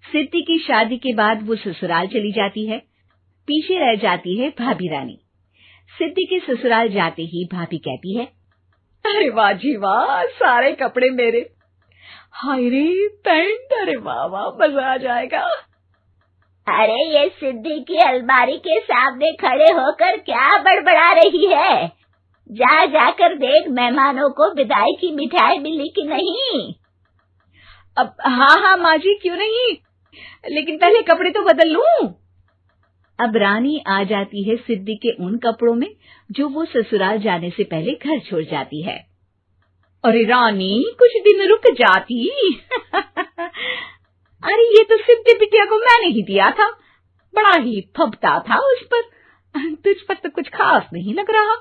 सिद्धि की शादी के बाद वो ससुराल चली जाती है। पीछे रह जाती है भाभी रानी। सिद्धि के ससुराल जाते ही भाभी कहती है, अरे वाह जी वाह, सारे कपड़े मेरे। हाय रे पैंट, अरे वाह वाह, मजा आ जाएगा। अरे ये सिद्धि की अलमारी के सामने खड़े होकर क्या बड़बड़ा रही है? जा जाकर देख मेहमानों को विदाई की मिठाई मिली कि नहीं। अब हाँ माँ जी, क्यों नहीं, लेकिन पहले कपड़े तो बदल लूं। अब रानी आ जाती है सिद्धि के उन कपड़ों में जो वो ससुराल जाने से पहले घर छोड़ जाती है। अरे रानी, कुछ दिन रुक जाती। अरे ये तो सिद्धि बिटिया को मैंने ही दिया था, बड़ा ही फबता था उस पर, तुझ पर तो कुछ खास नहीं लग रहा।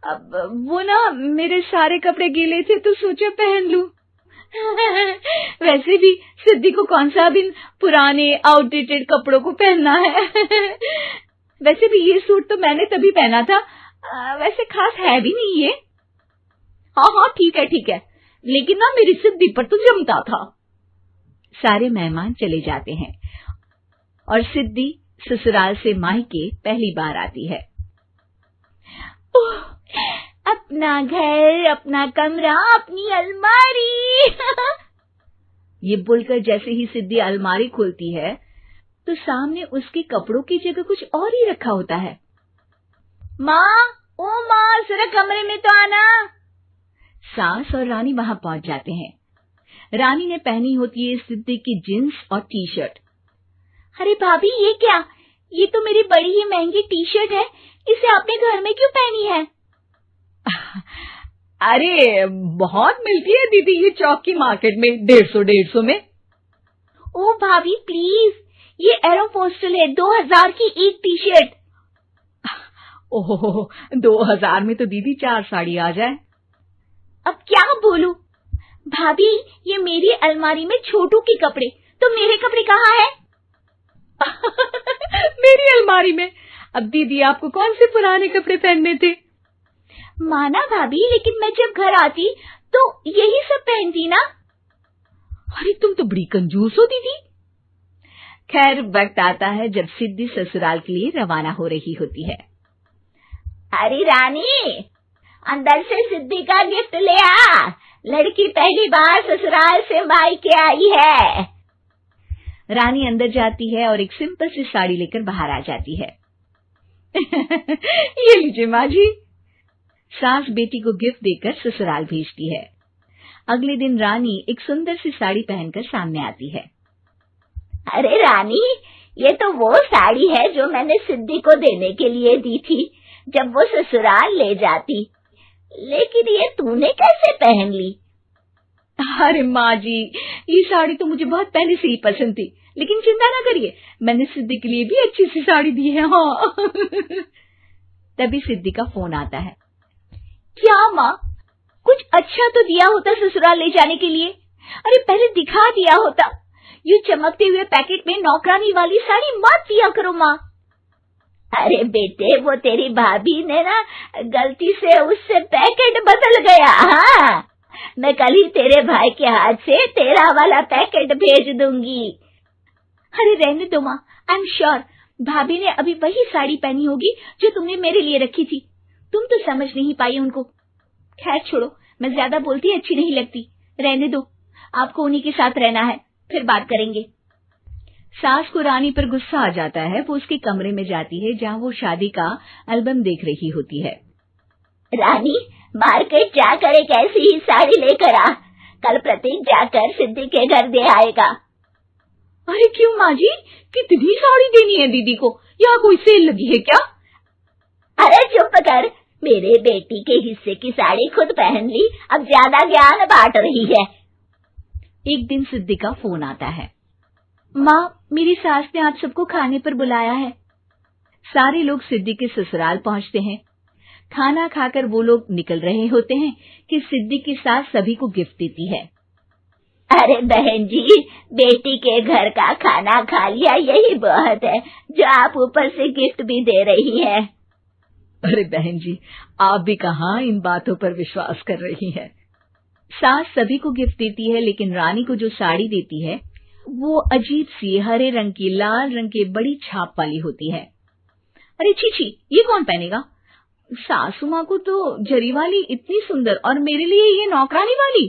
अब वो ना मेरे सारे कपड़े गीले थे तो सोचा पहन लूं। वैसे भी सिद्धि को कौन सा दिन पुराने आउटडेटेड कपड़ों को पहनना है। वैसे भी ये सूट तो मैंने तभी पहना था, वैसे खास है भी नहीं ये। हाँ ठीक है, लेकिन ना मेरी सिद्धि पर तो जमता था। सारे मेहमान चले जाते हैं और सिद्धि ससुराल से मायके पहली बार आती है। अपना घर, अपना कमरा, अपनी अलमारी। ये बोलकर जैसे ही सिद्धि अलमारी खोलती है तो सामने उसके कपड़ों की जगह कुछ और ही रखा होता है। माँ, ओ माँ, जरा कमरे में तो आना। सास और रानी वहां पहुंच जाते हैं। रानी ने पहनी होती है सिद्धि की जींस और टी शर्ट। अरे भाभी, ये क्या? ये तो मेरी बड़ी ही महंगी टी शर्ट है, इसे आपने घर में क्यों पहनी है? अरे बहुत मिलती है दीदी ये चौक की मार्केट में, 150 में। ओ भाभी प्लीज, ये एरोपोस्टल है, 2000 की एक टी शर्ट। ओहो, 2000 में तो दीदी 4 साड़ी आ जाए। अब क्या बोलूं? भाभी, ये मेरी अलमारी में छोटू के कपड़े, तो मेरे कपड़े कहाँ हैं? मेरी अलमारी में? अब दीदी आपको कौन से पुराने कपड़े पहनने थे? माना भाभी, लेकिन मैं जब घर आती तो यही सब पहनती ना। अरे तुम तो बड़ी कंजूस हो दीदी। खैर, वक्त आता है जब सिद्धि ससुराल के लिए रवाना हो रही होती है। अरे रानी, अंदर से सिद्धि का गिफ्ट ले आ, लड़की पहली बार ससुराल से मायके आई है। रानी अंदर जाती है और एक सिंपल सी साड़ी लेकर बाहर आ जाती है। ये लीजिए माँ जी। सास बेटी को गिफ्ट देकर ससुराल भेजती है। अगले दिन रानी एक सुंदर सी साड़ी पहनकर सामने आती है। अरे रानी, ये तो वो साड़ी है जो मैंने सिद्धि को देने के लिए दी थी जब वो ससुराल ले जाती, लेकिन ये तूने कैसे पहन ली? अरे माँ जी, ये साड़ी तो मुझे बहुत पहले से ही पसंद थी, लेकिन चिंता ना करिए, मैंने सिद्धि के लिए भी अच्छी सी साड़ी दी है। हाँ। तभी सिद्धि का फोन आता है। क्या माँ, कुछ अच्छा तो दिया होता ससुराल ले जाने के लिए। अरे पहले दिखा दिया होता। ये चमकते हुए पैकेट में नौकरानी वाली साड़ी मत दिया करो माँ। अरे बेटे, वो तेरी भाभी ने ना गलती से उससे पैकेट बदल गया। हाँ, मैं कल ही तेरे भाई के हाथ से तेरा वाला पैकेट भेज दूंगी। अरे रहने दो माँ, आई एम श्योर भाभी ने अभी वही साड़ी पहनी होगी जो तुमने मेरे लिए रखी थी। तुम तो समझ नहीं पाई उनको। खैर छोड़ो, मैं ज्यादा बोलती अच्छी नहीं लगती, रहने दो, आपको उन्हीं के साथ रहना है, फिर बात करेंगे। सास को रानी पर गुस्सा आ जाता है। वो उसके कमरे में जाती है जहाँ वो शादी का एल्बम देख रही होती है। रानी, मार्केट जाकर एक ऐसी ही साड़ी लेकर आ, कल प्रतीक जाकर सिद्धि के घर दे आएगा। अरे क्यों माँ जी, कितनी साड़ी देनी है दीदी को? यहाँ कोई सेल लगी है क्या? अरे चुप कर, मेरे बेटी के हिस्से की साड़ी खुद पहन ली, अब ज्यादा ज्ञान बांट रही है। एक दिन सिद्धि का फोन आता है। माँ, मेरी सास ने आज सबको खाने पर बुलाया है। सारे लोग सिद्धि के ससुराल पहुँचते हैं। खाना खाकर वो लोग निकल रहे होते हैं कि सिद्धि की सास सभी को गिफ्ट देती है। अरे बहन जी, बेटी के घर का खाना खा लिया, यही बहुत है जो आप ऊपर से गिफ्ट भी दे रही है। अरे बहन जी, आप भी कहाँ इन बातों पर विश्वास कर रही हैं। सास सभी को गिफ्ट देती है, लेकिन रानी को जो साड़ी देती है वो अजीब सी हरे रंग की लाल रंग के बड़ी छाप वाली होती है। अरे छी छी, ये कौन पहनेगा? सासू माँ को तो जरी वाली इतनी सुंदर और मेरे लिए ये नौकरानी वाली।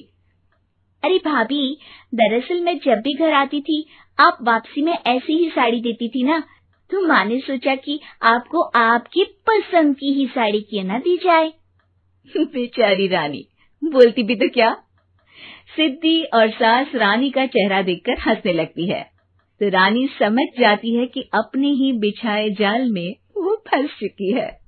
अरे भाभी, दरअसल मैं जब भी घर आती थी आप वापसी में ऐसी ही साड़ी देती थी ना, तो माँ ने सोचा कि आपको आपकी पसंद की ही साड़ी क्यों ना दी जाए। बेचारी रानी, बोलती भी तो क्या। सिद्धि और सास रानी का चेहरा देखकर हंसने लगती है, तो रानी समझ जाती है कि अपने ही बिछाए जाल में वो फंस चुकी है।